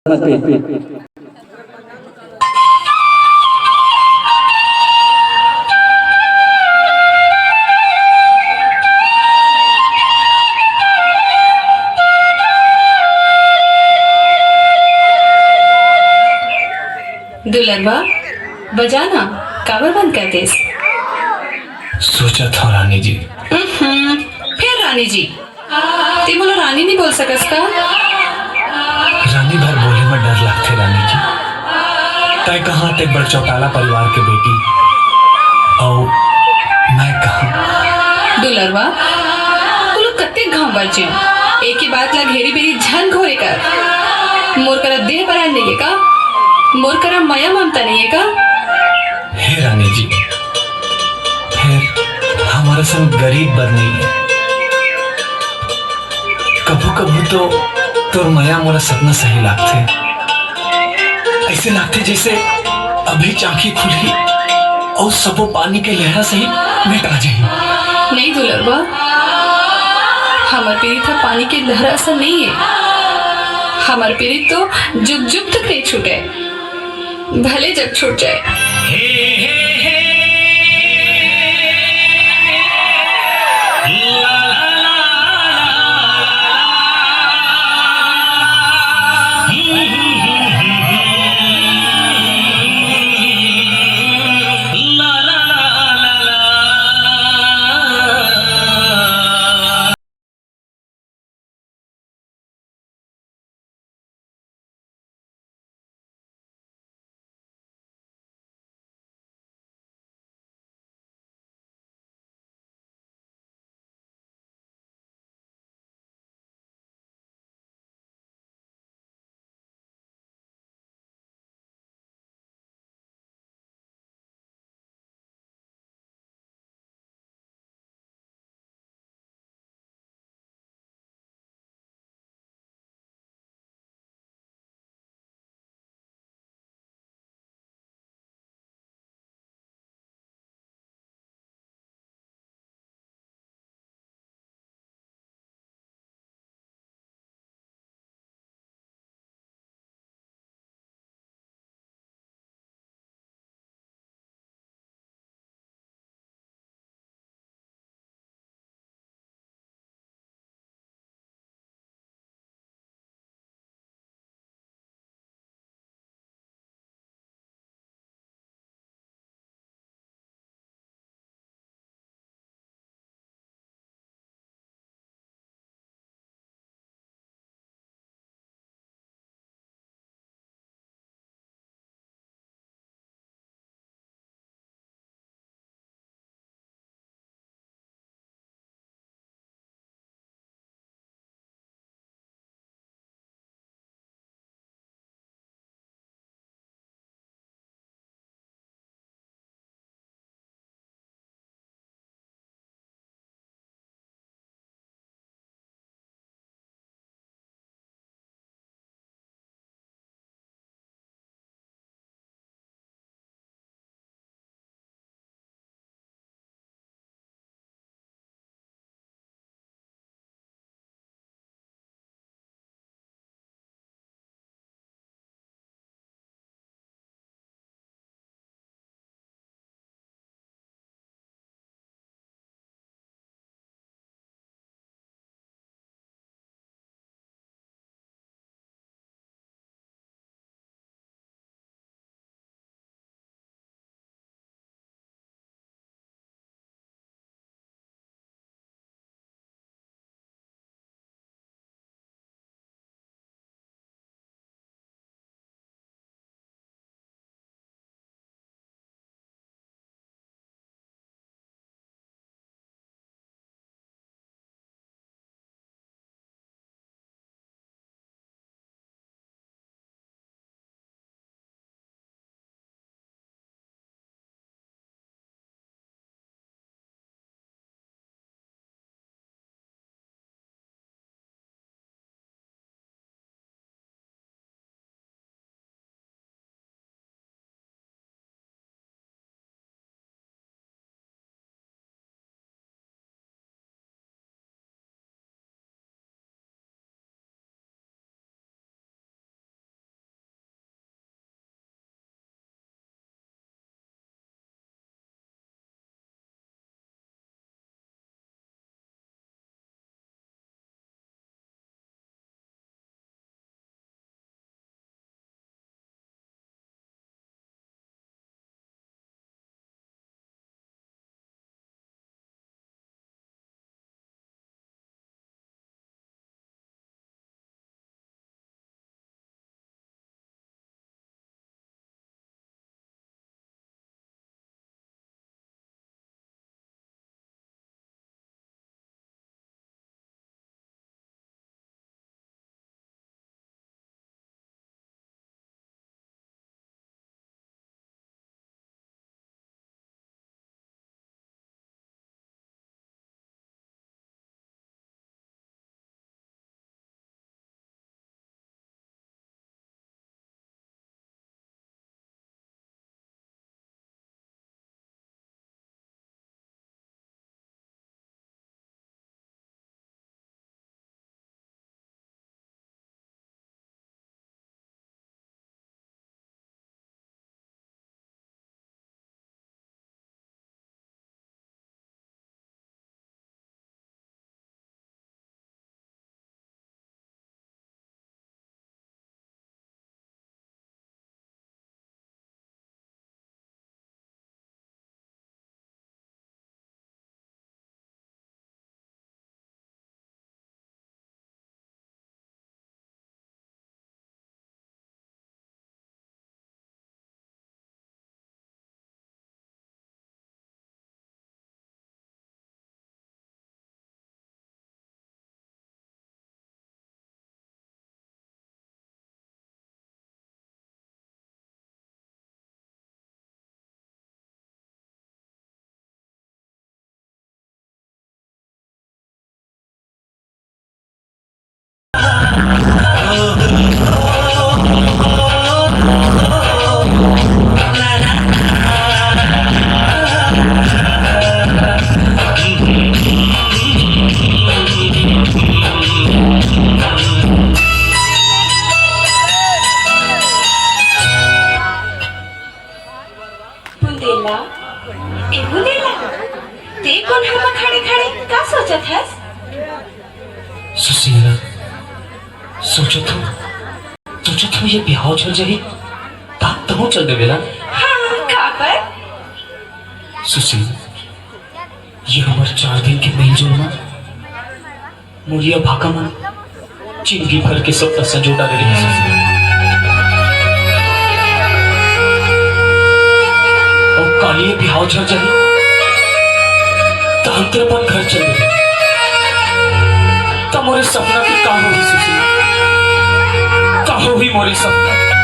पे। दुलरबा बजाना काबर बंद कर दे। सोचा था रानी जी। फिर रानी जी ते मोला रानी नहीं बोल सकस का? रानी भर बोले में डर लगते रानी जी। तय कहाँ ते बड़ चौटाला परिवार के बेटी और मैं कहाँ। दुलरबा तू लोग कत्ते घाव बचे एक ही बात ला घेरी बेरी झन घोरे कर। मोर करा देह पर नहीं है का? मोर करा माया ममता नहीं है का? हे रानी जी, फिर हमारे संग गरीब बर नहीं है। कभू कभू तो तोर माया मोरा सपना सही लागते। ऐसे लागते जैसे अभी चाकी खुली और सबो पानी के लहरा सही मिटा जाए। नहीं दुलरबा, हमार पीड़ित पानी की लहरा असर नहीं है। हमार पीड़ित तो जुग जुग तक नहीं छूटे, भले जग छूट जाए। बुंदेला ए बुंदेला ते कौन हम खड़े खड़े का सोचत है? सुशीला सोचत हो ये बिहाव चल जाए तो चल देवे ना। हाँ का पर सुशील ये हमारे 4 दिन के मेल जोल में मुड़िया भाका मन जिंदगी भर के सपना संजोटा रही है। और काली बिहाव चल जाए तो हम तेरे पर घर चल गए तो मोरे सपना की कहाँ हुई सुशील, कहाँ हुई मोरे सपना।